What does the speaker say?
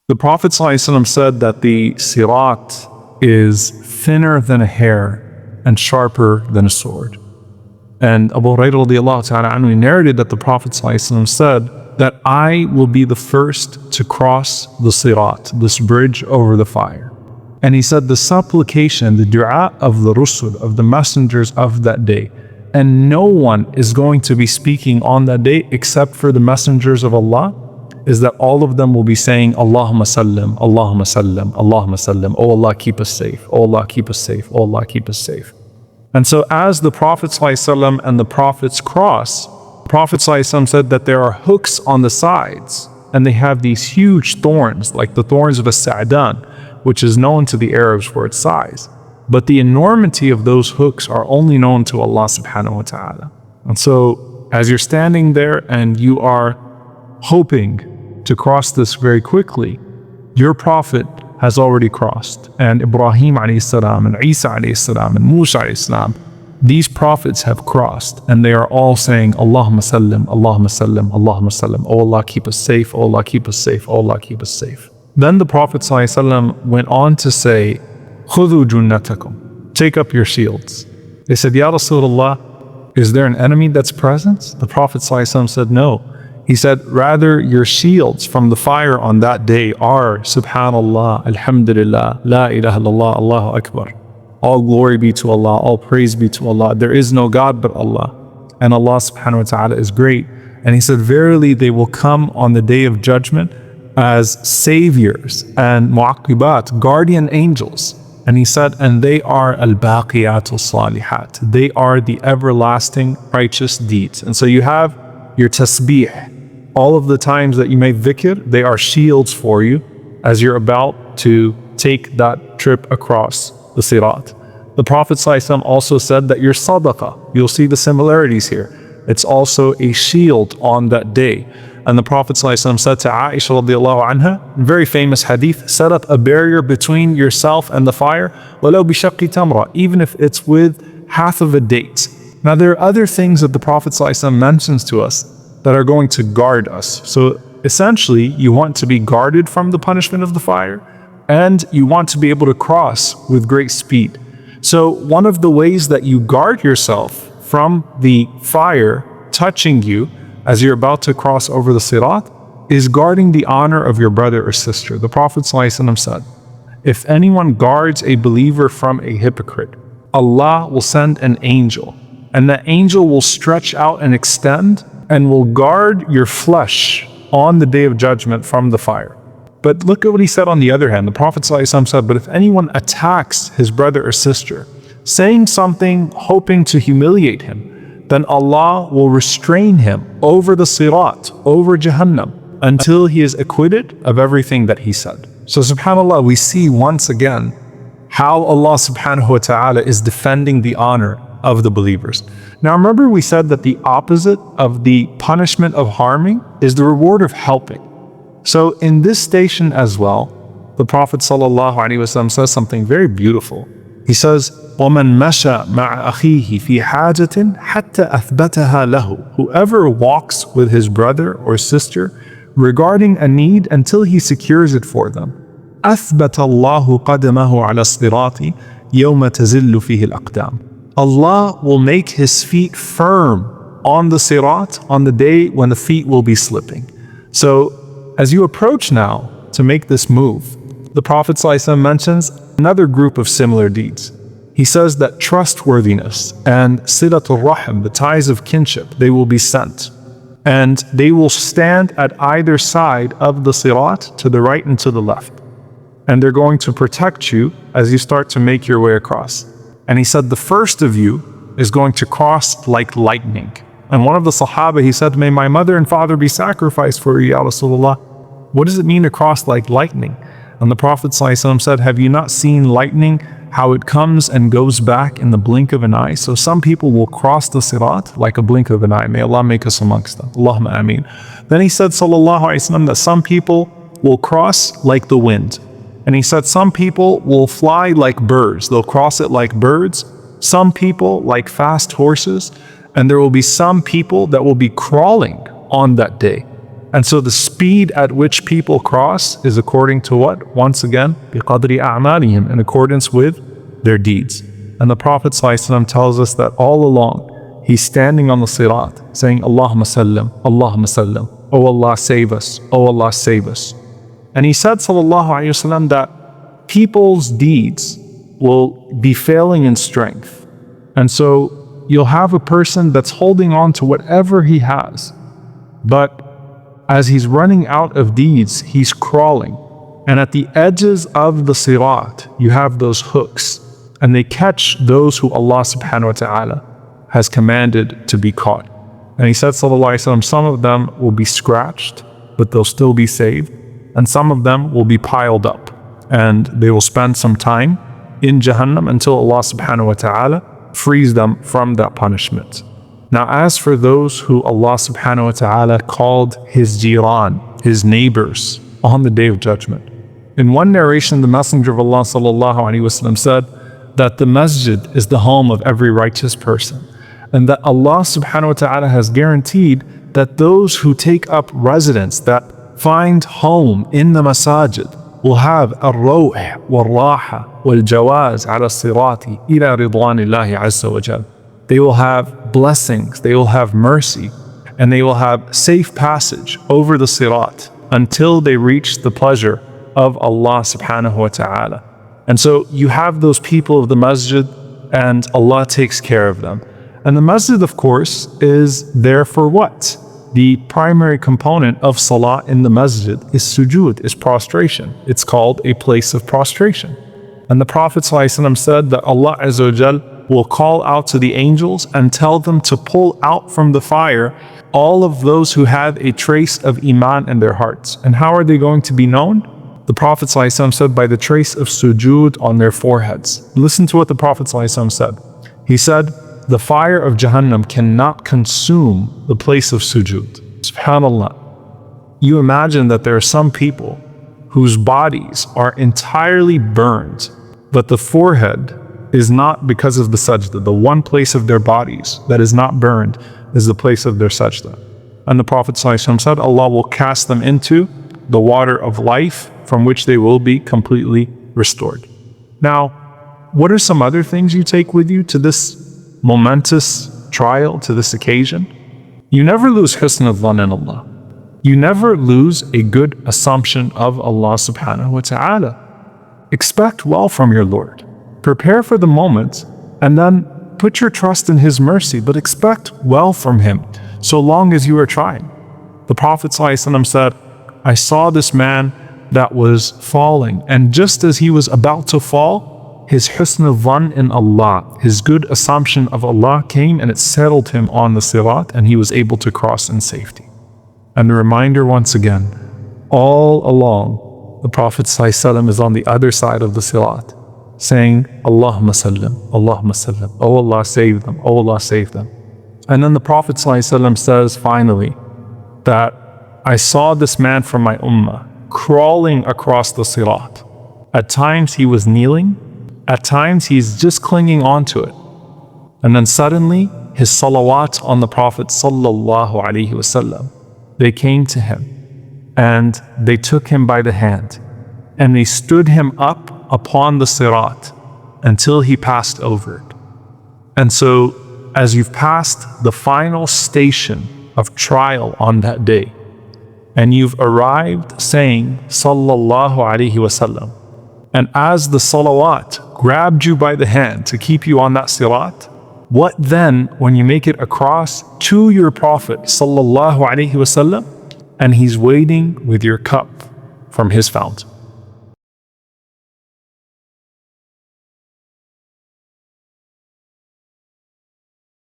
The Prophet ﷺ said that the Sirat is thinner than a hair and sharper than a sword. And Abu Hurairah radiallahu ta'ala anhu narrated that the Prophet ﷺ said that I will be the first to cross the Sirat, this bridge over the fire. And he said the supplication, the dua of the Rusul, of the messengers of that day, and no one is going to be speaking on that day except for the messengers of Allah, is that all of them will be saying, Allahumma sallim, Allahumma sallim, Allahumma sallim. Oh Allah, keep us safe. Oh Allah, keep us safe. Oh Allah, keep us safe. And so as the Prophet ﷺ and the Prophets cross, the Prophet ﷺ said that there are hooks on the sides, and they have these huge thorns, like the thorns of a sa'dan, which is known to the Arabs for its size. But the enormity of those hooks are only known to Allah subhanahu wa ta'ala. And so as you're standing there and you are hoping to cross this very quickly, your Prophet has already crossed, and Ibrahim alayhi salam, and Isa alayhi salam, and Musa alayhi salam, these prophets have crossed, and they are all saying, Allahumma sallim, Allahumma sallim, Allahumma sallim. Oh Allah, keep us safe. Oh Allah, keep us safe. Oh Allah, keep us safe. Then the Prophet ﷺ went on to say, خُذُوا جُنَّتَكُمْ, take up your shields. They said, Ya Rasulullah, is there an enemy that's present? The Prophet ﷺ said, no. He said, rather your shields from the fire on that day are Subhanallah, Alhamdulillah, La ilaha illallah, Allahu Akbar. All glory be to Allah, all praise be to Allah. There is no God but Allah. And Allah subhanahu wa ta'ala is great. And he said, verily they will come on the day of judgment as saviors and mu'aqibat, guardian angels. And he said, and they are al-baqiyatul salihat. They are the everlasting righteous deeds. And so you have your tasbih. All of the times that you make dhikr, they are shields for you as you're about to take that trip across the Sirat. The Prophet ﷺ also said that your sadaqah, you'll see the similarities here. It's also a shield on that day. And the Prophet ﷺ said to Aisha radiallahu anha, very famous hadith, set up a barrier between yourself and the fire, وَلَوْ بِشَقِّ تَمْرَةٍ, even if it's with half of a date. Now there are other things that the Prophet ﷺ mentions to us that are going to guard us. So essentially, you want to be guarded from the punishment of the fire, and you want to be able to cross with great speed. So one of the ways that you guard yourself from the fire touching you as you're about to cross over the Sirat is guarding the honor of your brother or sister. The Prophet ﷺ said, if anyone guards a believer from a hypocrite, Allah will send an angel, and that angel will stretch out and extend and will guard your flesh on the day of judgment from the fire. But look at what he said on the other hand. The Prophet ﷺ said, but if anyone attacks his brother or sister, saying something hoping to humiliate him, then Allah will restrain him over the Sirat, over Jahannam, until he is acquitted of everything that he said. So subhanAllah, we see once again how Allah subhanahu wa ta'ala is defending the honor of the believers. Now remember, we said that the opposite of the punishment of harming is the reward of helping. So in this station as well, the Prophet ﷺ says something very beautiful. He says, وَمَنْ مَشَى مَعَ أَخِيهِ فِي حَاجَةٍ حَتَّى أَثْبَتَهَا لَهُ, whoever walks with his brother or sister regarding a need until he secures it for them, أَثْبَتَ اللَّهُ قَدَمَهُ عَلَى الصِّرَاطِ يَوْمَ تَزِلُّ فِيهِ الْأَقْدَامِ. Allah will make his feet firm on the Sirat on the day when the feet will be slipping. So as you approach now to make this move, the Prophet ﷺ mentions another group of similar deeds. He says that trustworthiness and silatul rahim, the ties of kinship, they will be sent. And they will stand at either side of the Sirat, to the right and to the left. And they're going to protect you as you start to make your way across. And he said, the first of you is going to cross like lightning. And one of the Sahaba, he said, may my mother and father be sacrificed for you, Ya Rasulullah. What does it mean to cross like lightning? And the Prophet ﷺ said, have you not seen lightning, how it comes and goes back in the blink of an eye? So some people will cross the Sirat like a blink of an eye. May Allah make us amongst them. Allahumma ameen. Then he said, sallallahu alayhi wa sallam, that some people will cross like the wind. And he said some people will fly like birds. They'll cross it like birds. Some people like fast horses. And there will be some people that will be crawling on that day. And so the speed at which people cross is according to what? Once again, بِقَدْرِ أَعْمَالِهِمْ, in accordance with their deeds. And the Prophet ﷺ tells us that all along, he's standing on the Sirat, saying, Allahumma sallam, Allahumma sallam. Oh Allah, save us. Oh Allah, save us. And he said, sallallahu alayhi wasallam, that people's deeds will be failing in strength. And so you'll have a person that's holding on to whatever he has, but as he's running out of deeds, he's crawling. And at the edges of the Sirat, you have those hooks, and they catch those who Allah subhanahu wa ta'ala has commanded to be caught. And he said, sallallahu alayhi wasallam, some of them will be scratched, but they'll still be saved. And some of them will be piled up, and they will spend some time in Jahannam until Allah subhanahu wa ta'ala frees them from that punishment. Now, as for those who Allah subhanahu wa ta'ala called his jiran, his neighbors, on the Day of Judgment, in one narration, the Messenger of Allah sallallahu alaihi wasallam said that the masjid is the home of every righteous person, and that Allah subhanahu wa ta'ala has guaranteed that those who take up residence, that find home in the masajid, will have al-rawh wal-raha wal-jawaz ala sirati ila ridwanillahi azza wa jal. They will have blessings, they will have mercy, and they will have safe passage over the Sirat until they reach the pleasure of Allah subhanahu wa ta'ala. And so you have those people of the masjid, and Allah takes care of them. And the masjid, of course, is there for what? The primary component of salah in the masjid is sujood, is prostration. It's called a place of prostration. And the Prophet ﷺ said that Allah azza wa jal will call out to the angels and tell them to pull out from the fire all of those who have a trace of iman in their hearts. And how are they going to be known? The Prophet ﷺ said, by the trace of sujood on their foreheads. Listen to what the Prophet ﷺ said. He said, the fire of Jahannam cannot consume the place of sujood. SubhanAllah. You imagine that there are some people whose bodies are entirely burned, but the forehead is not because of the sajda. The one place of their bodies that is not burned is the place of their sajda. And the Prophet ﷺ said, Allah will cast them into the water of life, from which they will be completely restored. Now, what are some other things you take with you to this momentous trial, to this occasion? You never lose husn al-dhan in Allah. You never lose a good assumption of Allah subhanahu wa ta'ala. Expect well from your Lord. Prepare for the moment, and then put your trust in His mercy, but expect well from Him, so long as you are trying. The Prophet ﷺ said, I saw this man that was falling, and just as he was about to fall, his husn al-dhan in Allah, his good assumption of Allah came and it settled him on the Sirat, and he was able to cross in safety. And the reminder once again, all along, the Prophet ﷺ is on the other side of the Sirat, saying, Allahumma sallam, Allahumma sallam. Oh Allah, save them. Oh Allah, save them. And then the Prophet ﷺ says finally that I saw this man from my ummah crawling across the Sirat. At times he was kneeling, at times he's just clinging onto it. And then suddenly his salawat on the Prophet sallallahu alaihi wasallam, they came to him and they took him by the hand and they stood him up upon the Sirat until he passed over it. And so as you've passed the final station of trial on that day, and you've arrived saying sallallahu alaihi wasallam, and as the salawat grabbed you by the hand to keep you on that Sirat, what then when you make it across to your Prophet sallallahu alaihi wasallam, and he's waiting with your cup from his fountain?